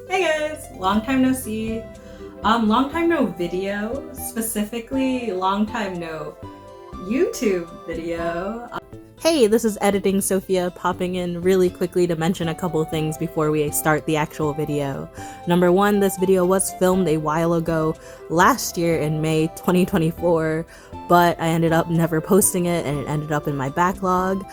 Hey guys, long time no see. Long time no video, specifically long time no YouTube video. Hey, this is Editing Sophia popping in really quickly to mention a couple things before we start the actual video. Number one, this video was filmed a while ago, last year in May 2024, but I ended up never posting it and it ended up in my backlog.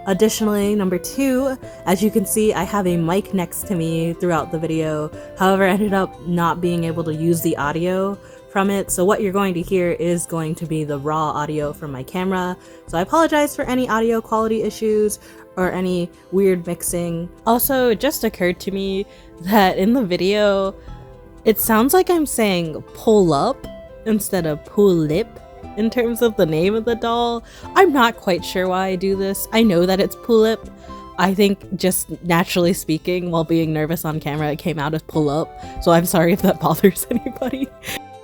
Additionally, number two, as you can see, I have a mic next to me throughout the video. However, I ended up not being able to use the audio from it. So what you're going to hear is going to be the raw audio from my camera. So I apologize for any audio quality issues or any weird mixing. Also, it just occurred to me that in the video, it sounds like I'm saying pull up instead of pullip. In terms of the name of the doll, I'm not quite sure why I do this. I know that it's Pullip. I think just naturally speaking, while being nervous on camera, it came out as pull up. So I'm sorry if that bothers anybody.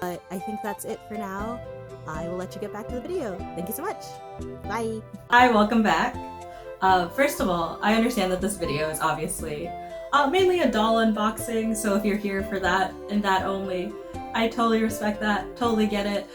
But I think that's it for now. I will let you get back to the video. Thank you so much. Bye. Hi, welcome back. First of all, I understand that this video is obviously mainly a doll unboxing. So if you're here for that and that only, I totally respect that. Totally get it.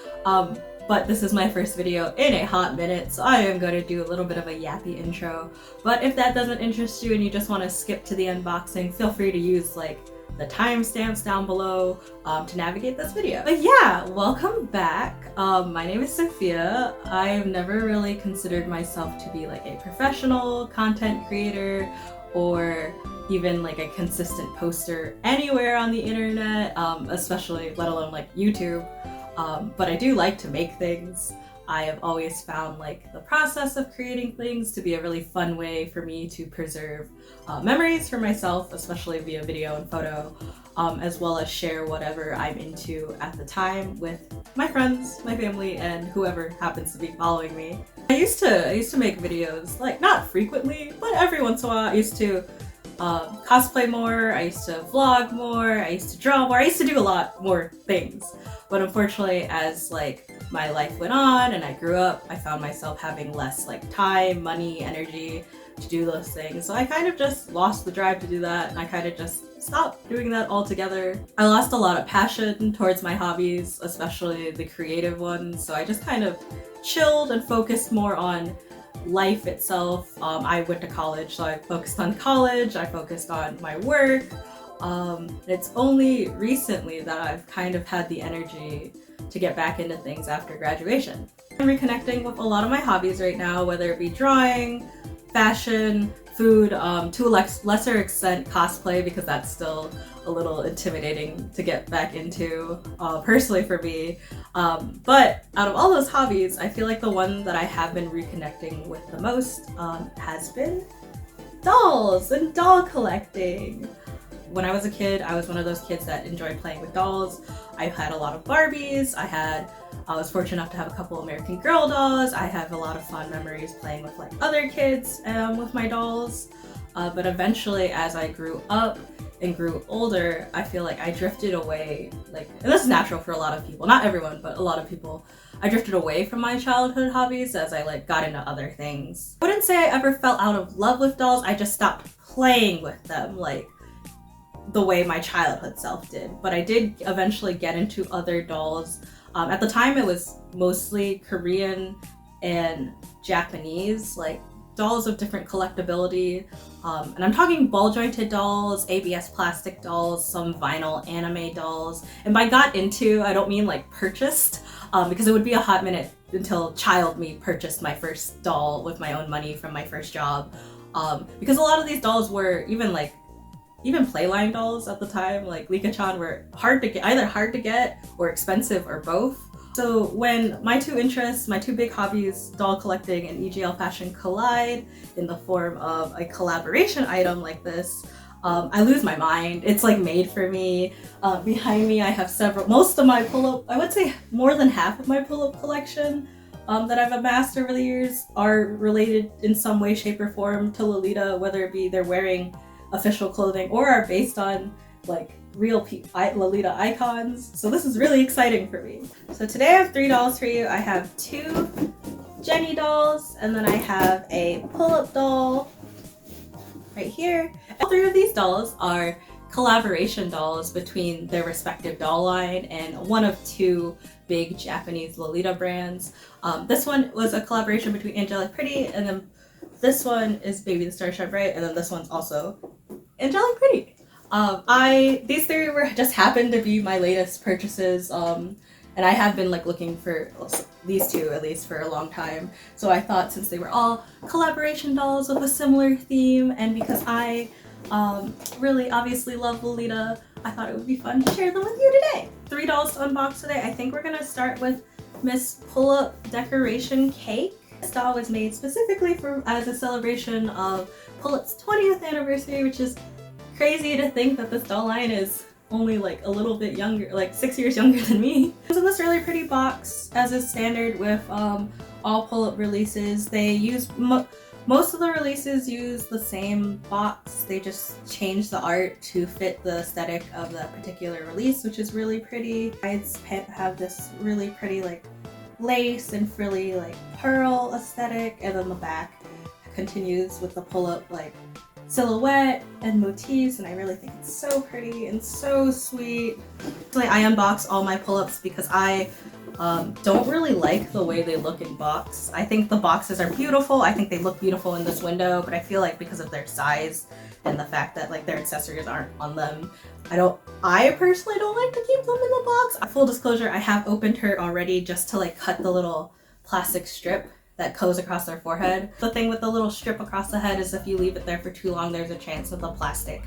But this is my first video in a hot minute, so I am going to do a little bit of a yappy intro. But if that doesn't interest you and you just want to skip to the unboxing, feel free to use like the timestamps down below to navigate this video. But yeah, welcome back. My name is Sophia. I've never really considered myself to be like a professional content creator or even like a consistent poster anywhere on the internet, especially let alone like YouTube. But I do like to make things. I have always found like the process of creating things to be a really fun way for me to preserve memories for myself, especially via video and photo, as well as share whatever I'm into at the time with my friends, my family, and whoever happens to be following me. I used to make videos, like not frequently, but every once in a while. I used to cosplay more, I used to vlog more, I used to draw more, I used to do a lot more things. But unfortunately, as like my life went on and I grew up, I found myself having less like time, money, energy to do those things. So I kind of just lost the drive to do that, and I kind of just stopped doing that altogether. I lost a lot of passion towards my hobbies, especially the creative ones. So I just kind of chilled and focused more on life itself. I went to college, so I focused on college, I focused on my work. It's only recently that I've kind of had the energy to get back into things after graduation. I'm reconnecting with a lot of my hobbies right now, whether it be drawing, fashion, food, to a lesser extent cosplay, because that's still a little intimidating to get back into personally for me. But out of all those hobbies, I feel like the one that I have been reconnecting with the most has been dolls and doll collecting. When I was a kid, I was one of those kids that enjoyed playing with dolls. I had a lot of Barbies. I was fortunate enough to have a couple American Girl dolls. I have a lot of fond memories playing with like other kids with my dolls. But eventually, as I grew up and grew older, I feel like I drifted away, and this is natural for a lot of people, not everyone, but a lot of people. I drifted away from my childhood hobbies as I got into other things. I wouldn't say I ever fell out of love with dolls, I just stopped playing with them the way my childhood self did. But I did eventually get into other dolls. At the time it was mostly Korean and Japanese, dolls of different collectability. And I'm talking ball jointed dolls, ABS plastic dolls, some vinyl anime dolls. And by got into, I don't mean purchased, because it would be a hot minute until child me purchased my first doll with my own money from my first job. Because a lot of these dolls were even Playline dolls at the time, like Lika-chan, were either hard to get or expensive or both. So when my two interests, my two big hobbies, doll collecting and EGL fashion, collide in the form of a collaboration item like this, I lose my mind. It's made for me. Behind me I have most of my Pullip, I would say more than half of my Pullip collection that I've amassed over the years are related in some way, shape, or form to Lolita, whether it be they're wearing official clothing or are based on real Lolita icons. So this is really exciting for me. So today I have 3 dolls for you. I have 2 Jenny dolls, and then I have a Pullip doll right here. All 3 of these dolls are collaboration dolls between their respective doll line and one of two big Japanese Lolita brands. This one was a collaboration between Angelic Pretty, and then this one is Baby the Starshine Bright, and then this one's also Angelic Pretty. These three were just happened to be my latest purchases, and I have been like looking for these two at least for a long time. So I thought, since they were all collaboration dolls with a similar theme, and because I really obviously love Lolita, I thought it would be fun to share them with you today. 3 dolls to unbox today. I think we're gonna start with Miss Pullip Decoration Cake. This doll was made specifically as a celebration of Pullip's 20th anniversary, which is crazy to think that this doll line is only like a little bit younger, like 6 years younger than me. It's in this really pretty box, as is standard with all Pullip releases. They use most of the releases use the same box. They just change the art to fit the aesthetic of the particular release, which is really pretty. Sides have this really pretty like lace and frilly like pearl aesthetic, and then the back continues with the Pullip like silhouette and motifs, and I really think it's so pretty and so sweet. I unbox all my Pullips because I don't really like the way they look in box. I think the boxes are beautiful. I think they look beautiful in this window, but I feel like because of their size and the fact that like their accessories aren't on them, I personally don't like to keep them in the box. Full disclosure, I have opened her already just to like cut the little plastic strip that goes across their forehead. The thing with the little strip across the head is if you leave it there for too long, there's a chance that the plastic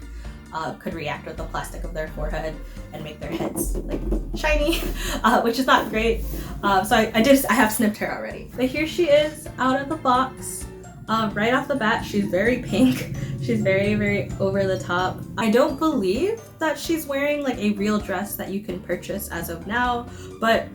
could react with the plastic of their forehead and make their heads like shiny, which is not great. So I have snipped her already. But here she is out of the box. Right off the bat, she's very pink. She's very, very over the top. I don't believe that she's wearing like a real dress that you can purchase as of now, but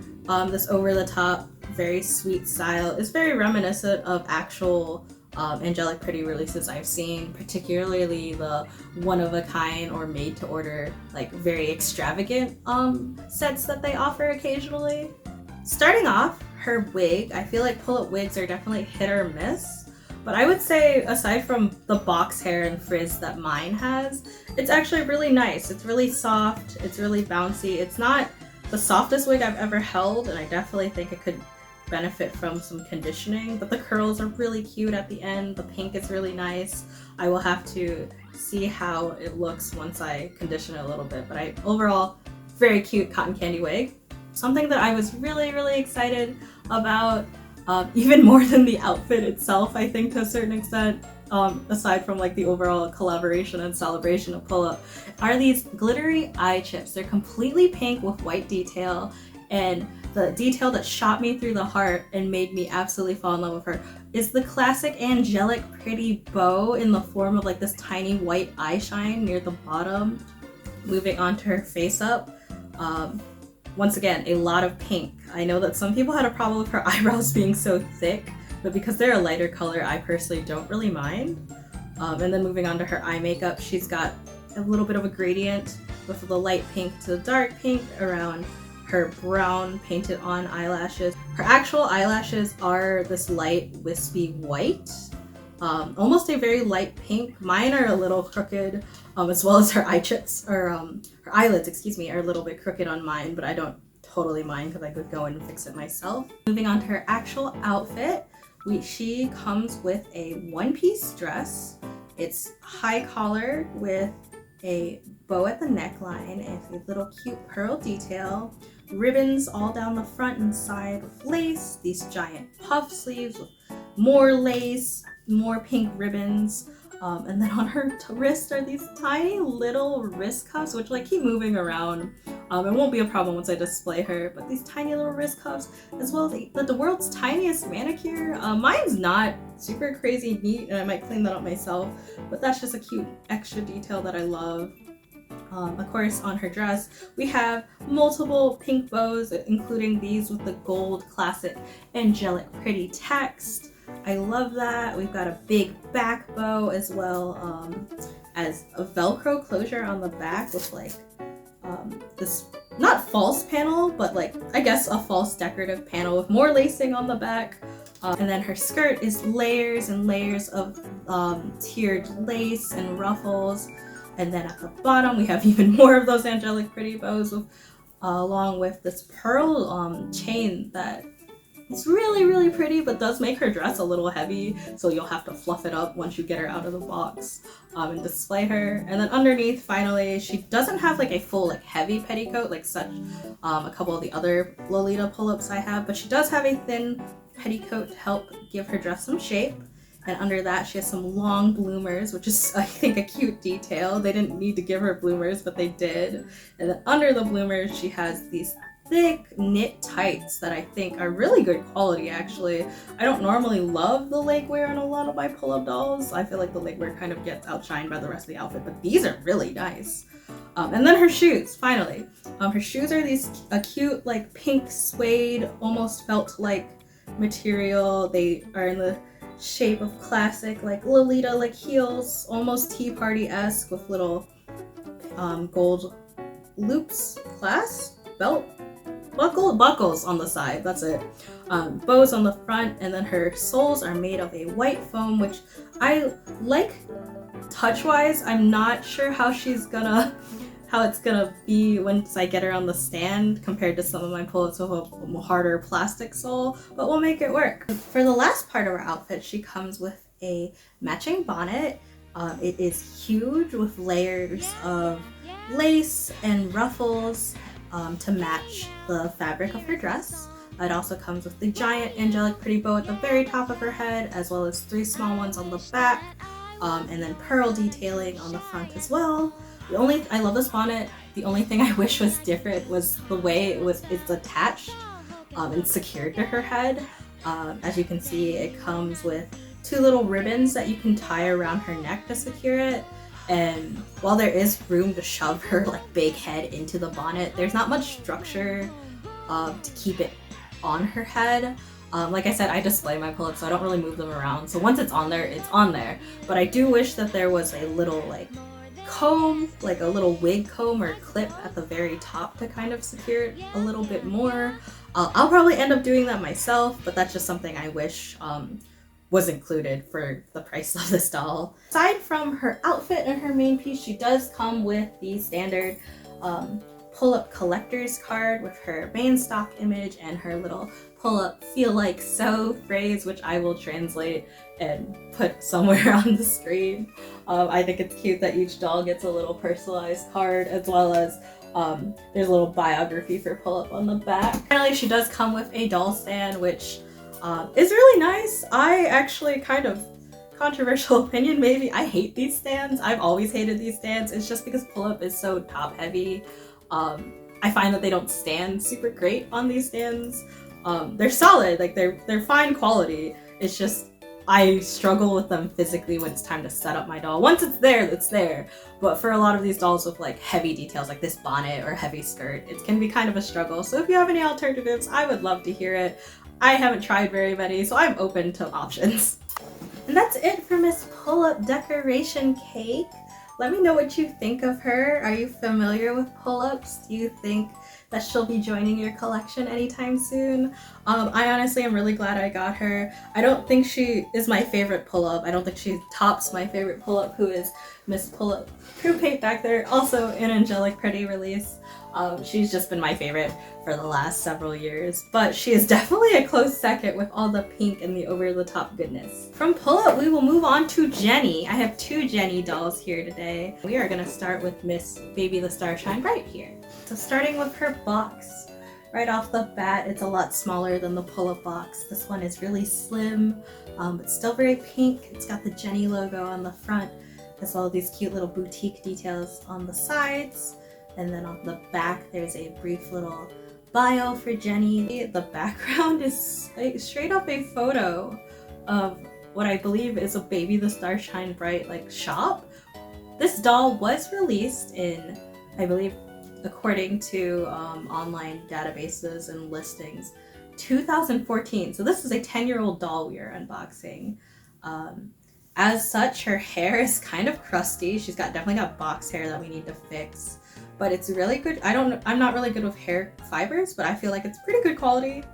this over the top, very sweet style is very reminiscent of actual Angelic Pretty releases I've seen, particularly the one-of-a-kind or made-to-order, like very extravagant sets that they offer occasionally. Starting off, her wig, I feel like Pullip wigs are definitely hit or miss, but I would say aside from the box hair and frizz that mine has, it's actually really nice. It's really soft, it's really bouncy. It's not the softest wig I've ever held, and I definitely think it could benefit from some conditioning, but the curls are really cute at the end. The pink is really nice. I will have to see how it looks once I condition it a little bit, but overall, very cute cotton candy wig. Something that I was really, really excited about, even more than the outfit itself, I think, to a certain extent, aside from like the overall collaboration and celebration of Pullip, are these glittery eye chips. They're completely pink with white detail, and the detail that shot me through the heart and made me absolutely fall in love with her is the classic Angelic Pretty bow in the form of like this tiny white eye shine near the bottom. Moving on to her face up, once again, a lot of pink. I know that some people had a problem with her eyebrows being so thick, but because they're a lighter color, I personally don't really mind. And then moving on to her eye makeup, she's got a little bit of a gradient with the light pink to the dark pink around her brown painted on eyelashes. Her actual eyelashes are this light wispy white, almost a very light pink. Mine are a little crooked, as well as her eye chips, or her eyelids, excuse me, are a little bit crooked on mine, but I don't totally mind because I could go in and fix it myself. Moving on to her actual outfit, she comes with a one-piece dress. It's high collar with a bow at the neckline and a little cute pearl detail, ribbons all down the front and side with lace, these giant puff sleeves with more lace, more pink ribbons, and then on her wrist are these tiny little wrist cuffs, which like keep moving around. It won't be a problem once I display her, but these tiny little wrist cuffs, as well as the world's tiniest manicure. Mine's not super crazy neat, and I might clean that up myself, but that's just a cute extra detail that I love. Of course, on her dress, we have multiple pink bows, including these with the gold classic Angelic Pretty text. I love that. We've got a big back bow as well as a Velcro closure on the back with like this, not false panel, but like I guess a false decorative panel with more lacing on the back. And then her skirt is layers and layers of tiered lace and ruffles. And then at the bottom, we have even more of those angelic pretty bows with, along with this pearl chain that it's really pretty, but does make her dress a little heavy, so you'll have to fluff it up once you get her out of the box and display her. And then underneath, finally, she doesn't have like a full like heavy petticoat like such a couple of the other Lolita pull-ups I have, but she does have a thin petticoat to help give her dress some shape. And under that, she has some long bloomers, which is, I think, a cute detail. They didn't need to give her bloomers, but they did. And then under the bloomers, she has these thick knit tights that I think are really good quality, actually. I don't normally love the leg wear on a lot of my pull-up dolls. I feel like the leg wear kind of gets outshined by the rest of the outfit, but these are really nice. And then her shoes, finally. Her shoes are a cute, like, pink suede, almost felt-like material. They are in the shape of classic, like, Lolita, like, heels, almost Tea Party-esque with little gold loops, clasp, belt, buckles on the side, that's it. Bows on the front, and then her soles are made of a white foam, which I like touch-wise. I'm not sure how it's gonna be once I get her on the stand compared to some of my pull-ups with a harder plastic sole, but we'll make it work. For the last part of her outfit, she comes with a matching bonnet. It is huge with layers of lace and ruffles to match the fabric of her dress. It also comes with the giant angelic pretty bow at the very top of her head, as well as 3 small ones on the back, and then pearl detailing on the front as well. I love this bonnet. The only thing I wish was different was the way it's attached and secured to her head. As you can see, it comes with 2 little ribbons that you can tie around her neck to secure it. And while there is room to shove her like big head into the bonnet, there's not much structure to keep it on her head. Like I said, I display my pull-ups, so I don't really move them around. So once it's on there, it's on there. But I do wish that there was a little like comb, like a little wig comb or clip at the very top to kind of secure it a little bit more. I'll probably end up doing that myself, but that's just something I wish was included for the price of this doll. Aside from her outfit and her main piece, she does come with the standard pull-up collector's card with her main stock image and her little pull-up feel like so phrase, which I will translate and put somewhere on the screen. I think it's cute that each doll gets a little personalized card, as well as there's a little biography for Pullip on the back. Finally, she does come with a doll stand, which is really nice. I actually kind of controversial opinion maybe, I hate these stands. I've always hated these stands. It's just because Pullip is so top heavy. I find that they don't stand super great on these stands. They're solid, like they're fine quality. It's just I struggle with them physically when it's time to set up my doll. Once it's there, it's there. But for a lot of these dolls with like heavy details like this bonnet or heavy skirt, it can be kind of a struggle. So if you have any alternatives, I would love to hear it. I haven't tried very many, so I'm open to options. And that's it for Miss Pullip Decoration Cake. Let me know what you think of her. Are you familiar with pull-ups? Do you think that she'll be joining your collection anytime soon? I honestly am really glad I got her. I don't think she is my favorite pull-up. I don't think she tops my favorite pull-up, who is Miss Pullip Crew Paint back there, also an Angelic Pretty release. She's just been my favorite for the last several years, but she is definitely a close second with all the pink and the over-the-top goodness. From Pullip, we will move on to Jenny. I have 2 Jenny dolls here today. We are gonna start with Miss Baby the Star Shine Bright here. So starting with her box, right off the bat, it's a lot smaller than the Pullip box. This one is really slim, but still very pink. It's got the Jenny logo on the front, as well as these cute little boutique details on the sides. And then on the back, there's a brief little bio for Jenny. The background is like straight up a photo of what I believe is a Baby the Star Shine Bright like shop. This doll was released in, I believe, according to online databases and listings, 2014. So this is a 10-year-old doll we are unboxing. As such, her hair is kind of crusty. She's definitely got box hair that we need to fix. But it's really good. I'm not really good with hair fibers, but I feel like it's pretty good quality.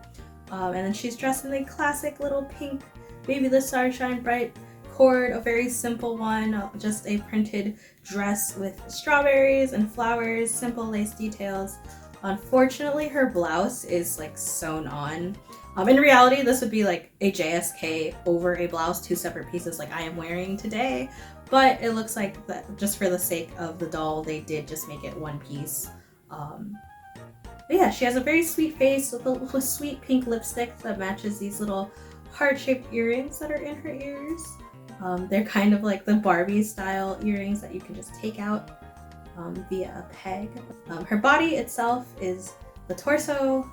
And then she's dressed in a classic little pink Baby the Star Shine Bright cord, a very simple one, just a printed dress with strawberries and flowers, simple lace details. Unfortunately, her blouse is like sewn on. In reality, this would be like a JSK over a blouse, 2 separate pieces like I am wearing today, but it looks like that just for the sake of the doll, they did just make it one piece. But yeah, she has a very sweet face with a sweet pink lipstick that matches these little heart-shaped earrings that are in her ears. They're kind of like the Barbie style earrings that you can just take out via a peg. Her body itself is, the torso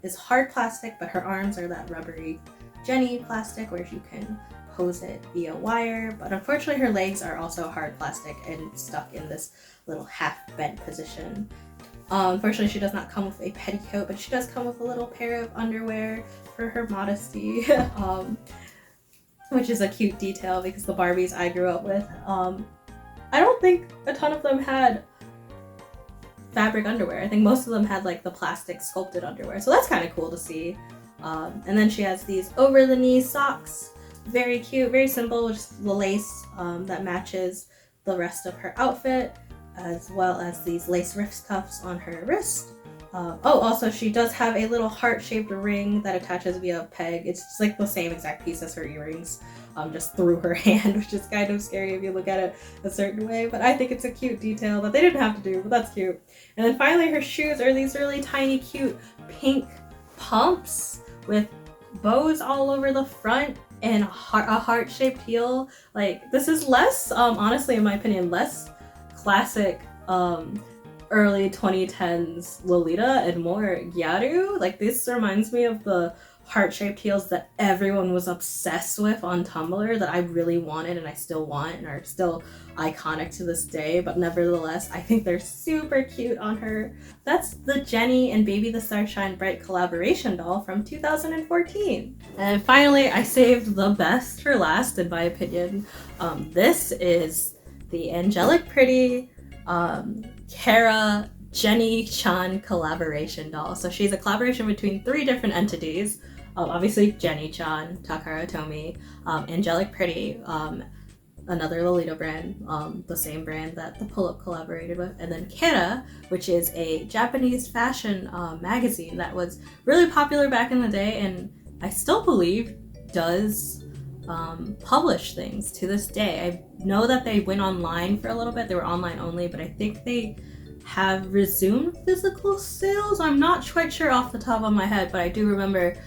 is hard plastic, but her arms are that rubbery Jenny plastic where you can hose it via wire. But unfortunately her legs are also hard plastic and stuck in this little half bent position. Unfortunately she does not come with a petticoat, but she does come with a little pair of underwear for her modesty, which is a cute detail because the Barbies I grew up with, I don't think a ton of them had fabric underwear. I think most of them had like the plastic sculpted underwear, so that's kind of cool to see. And then she has these over the knee socks, very cute, very simple, just the lace that matches the rest of her outfit, as well as these lace wrist cuffs on her wrist. Also she does have a little heart-shaped ring that attaches via a peg. It's just like the same exact piece as her earrings, just through her hand, which is kind of scary if you look at it a certain way, but I think it's a cute detail that they didn't have to do, but that's cute. And then finally her shoes are these really tiny cute pink pumps with bows all over the front and a heart-shaped heel. Like, this is less, honestly in my opinion, less classic early 2010s Lolita and more Gyaru. Like, this reminds me of the heart-shaped heels that everyone was obsessed with on Tumblr that I really wanted and I still want and are still iconic to this day, but nevertheless I think they're super cute on her. That's the Jenny and Baby the Starshine Bright collaboration doll from 2014. And finally, I saved the best for last in my opinion. This is the Angelic Pretty Kara Jenny-chan collaboration doll. So she's a collaboration between 3 different entities. Obviously Jenny-chan, Takara Tomy, Angelic Pretty, another Lolita brand, the same brand that the Pullip collaborated with, and then Kara, which is a Japanese fashion magazine that was really popular back in the day and I still believe does publish things to this day. I know that they went online for a little bit, they were online only, but I think they have resumed physical sales. I'm not quite sure off the top of my head, but I do remember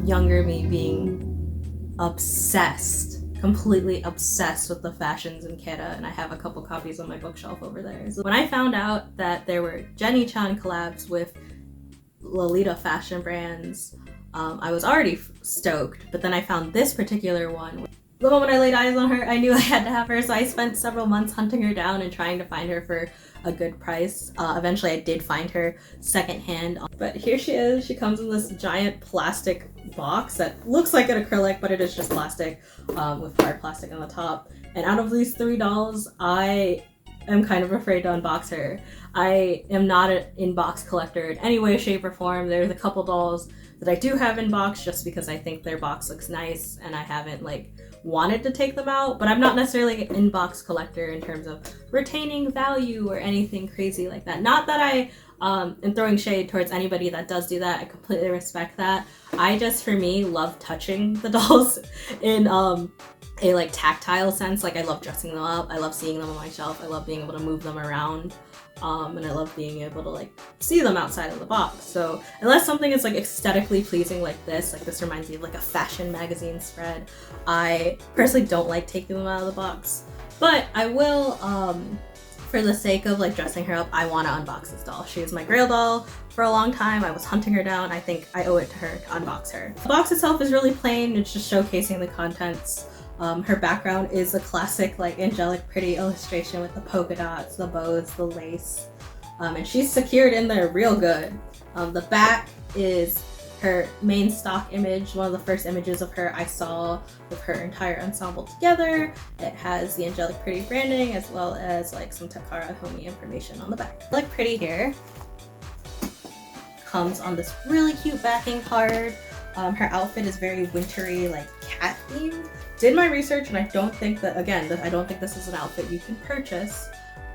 younger me being obsessed, completely obsessed with the fashions in Kara, and I have a couple copies on my bookshelf over there. So when I found out that there were Jenny-chan collabs with Lolita fashion brands, I was already stoked, but then I found this particular one. The moment I laid eyes on her, I knew I had to have her, so I spent several months hunting her down and trying to find her for a good price. Eventually I did find her secondhand, but here she is. She comes in this giant plastic box that looks like an acrylic, but it is just plastic with hard plastic on the top. And out of these 3 dolls, I am kind of afraid to unbox her. I am not an in-box collector in any way, shape, or form. There's a couple dolls that I do have in box just because I think their box looks nice and I haven't like wanted to take them out, but I'm not necessarily an in-box collector in terms of retaining value or anything crazy like that. Not that I am throwing shade towards anybody that does do that. I completely respect that. I just, for me, love touching the dolls in a like tactile sense. Like, I love dressing them up, I love seeing them on my shelf, I love being able to move them around, and I love being able to like see them outside of the box. So unless something is like aesthetically pleasing like this reminds me of like a fashion magazine spread, I personally don't like taking them out of the box. But I will, for the sake of like dressing her up, I want to unbox this doll. She was my grail doll for a long time. I was hunting her down. I think I owe it to her to unbox her. The box itself is really plain. It's just showcasing the contents. Her background is a classic like Angelic Pretty illustration with the polka dots, the bows, the lace, and she's secured in there real good. The back is her main stock image, one of the first images of her I saw with her entire ensemble together. It has the Angelic Pretty branding as well as like some Takara Tomy information on the back. Angelic Pretty here comes on this really cute backing card. Her outfit is very wintry, like cat themed. did my research, and I don't think that, again, I don't think this is an outfit you can purchase,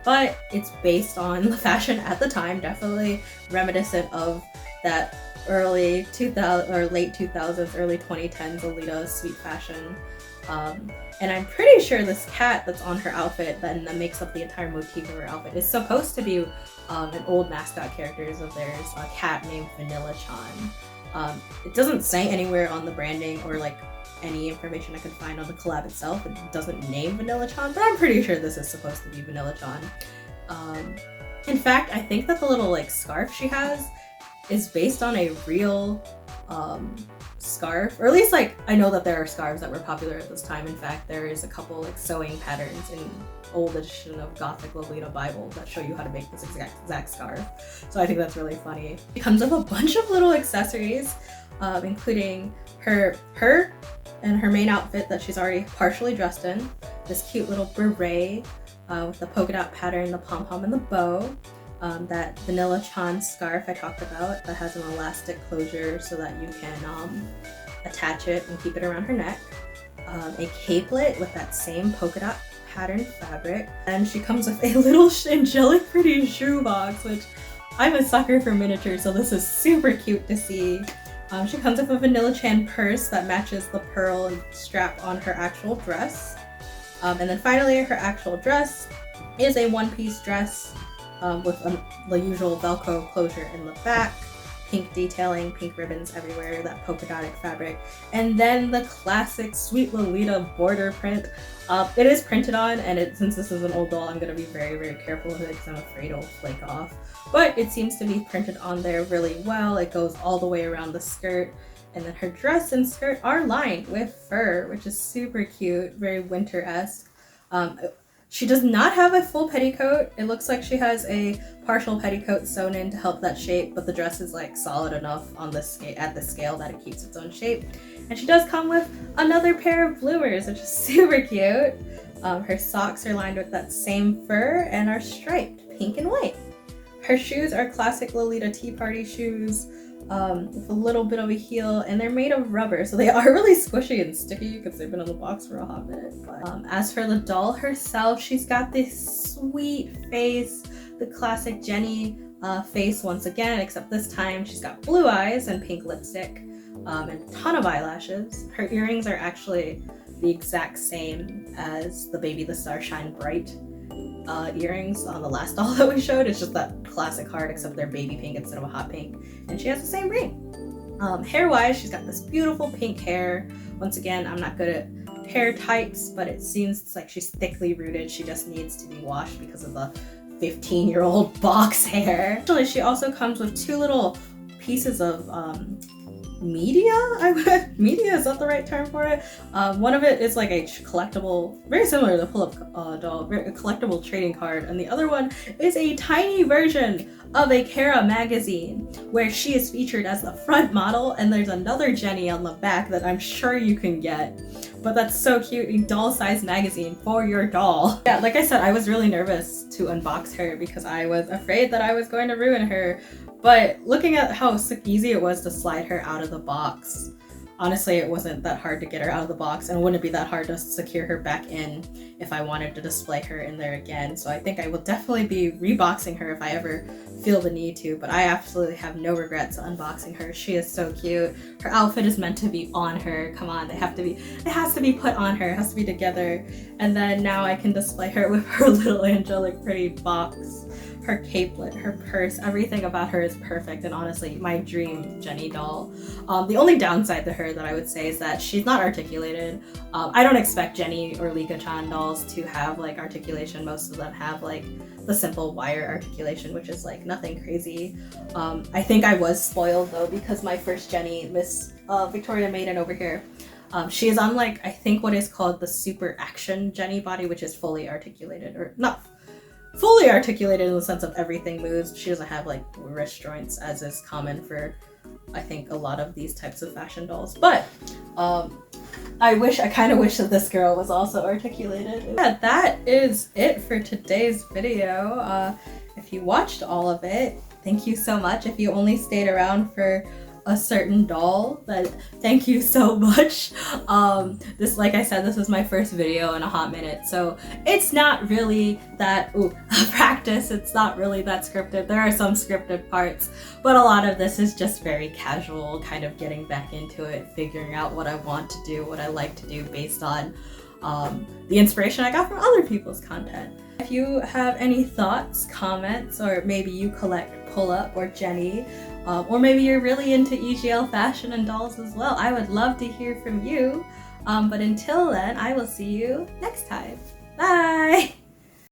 but it's based on the fashion at the time, definitely reminiscent of that early 2000 or late 2000s, early 2010s Lolita sweet fashion. And I'm pretty sure this cat that's on her outfit that makes up the entire motif of her outfit is supposed to be an old mascot characters of theirs, a cat named Vanilla Chan. It doesn't say anywhere on the branding or like any information I can find on the collab itself. It doesn't name Vanilla Chan, but I'm pretty sure this is supposed to be Vanilla Chan. In fact, I think that the little like scarf she has is based on a real scarf, or at least like I know that there are scarves that were popular at this time. In fact, there is a couple like sewing patterns in old edition of Gothic Lolita Bible that show you how to make this exact scarf. So I think that's really funny. It comes with a bunch of little accessories, including her and her main outfit that she's already partially dressed in. This cute little beret with the polka dot pattern, the pom-pom and the bow. That Vanilla Chan scarf I talked about that has an elastic closure so that you can attach it and keep it around her neck. A capelet with that same polka dot pattern fabric. And she comes with a little angelic pretty shoebox, which I'm a sucker for miniatures, so this is super cute to see. She comes with a Vanilla Chan purse that matches the pearl strap on her actual dress. And then finally, her actual dress is a one-piece dress with the usual Velcro closure in the back, pink detailing, pink ribbons everywhere, that polka dotted fabric, and then the classic Sweet Lolita border print. It is printed on, and since this is an old doll, I'm going to be very, very careful with it because I'm afraid it'll flake off. But it seems to be printed on there really well. It goes all the way around the skirt, and then her dress and skirt are lined with fur, which is super cute, very winter-esque. She does not have a full petticoat. It looks like she has a partial petticoat sewn in to help that shape, but the dress is like solid enough on the at the scale that it keeps its own shape. And she does come with another pair of bloomers, which is super cute. Her socks are lined with that same fur and are striped pink and white. Her shoes are classic Lolita Tea Party shoes, with a little bit of a heel, and they're made of rubber, so they are really squishy and sticky because they've been in the box for a hot minute. But as for the doll herself, she's got this sweet face, the classic Jenny face once again, except this time she's got blue eyes and pink lipstick, and a ton of eyelashes. Her earrings are actually the exact same as the Baby the Star Shine Bright earrings on the last doll that we showed. It's just that classic heart, except they're baby pink instead of a hot pink, and she has the same ring. Hair wise, she's got this beautiful pink hair. Once again, I'm not good at hair types, but it seems like she's thickly rooted. She just needs to be washed because of the 15-year-old box hair. Actually, she also comes with two little pieces of media? Media, is that the right term for it? One of it is like a collectible, very similar to the Pullip doll, a collectible trading card, and the other one is a tiny version of a Kara magazine where she is featured as the front model, and there's another Jenny on the back that I'm sure you can get. But that's so cute, a doll-sized magazine for your doll. Yeah, like I said, I was really nervous to unbox her because I was afraid that I was going to ruin her. But looking at how easy it was to slide her out of the box, honestly, it wasn't that hard to get her out of the box, and it wouldn't be that hard to secure her back in if I wanted to display her in there again. So I think I will definitely be reboxing her if I ever feel the need to, but I absolutely have no regrets unboxing her. She is so cute. Her outfit is meant to be on her. Come on, it has to be put on her. It has to be together. And then now I can display her with her little angelic pretty box. Her capelet, her purse, everything about her is perfect, and honestly, my dream Jenny doll. The only downside to her that I would say is that she's not articulated. I don't expect Jenny or Lika-chan dolls to have like articulation. Most of them have like the simple wire articulation, which is like nothing crazy. I think I was spoiled though, because my first Jenny, Miss Victoria Maiden over here, she is on like, I think what is called the super action Jenny body, which is fully articulated, or not fully articulated in the sense of everything moves. She doesn't have like wrist joints, as is common for, I think, a lot of these types of fashion dolls. But I kind of wish that this girl was also articulated. Yeah, that is it for today's video. If you watched all of it, thank you so much. If you only stayed around for a certain doll, but thank you so much. This, like I said, this was my first video in a hot minute, so it's not really that practice. It's not really that scripted. There are some scripted parts, but a lot of this is just very casual, kind of getting back into it, figuring out what I want to do, what I like to do based on the inspiration I got from other people's content. If you have any thoughts, comments, or maybe you collect Pullip or Jenny, or maybe you're really into EGL fashion and dolls as well, I would love to hear from you. But until then, I will see you next time. Bye!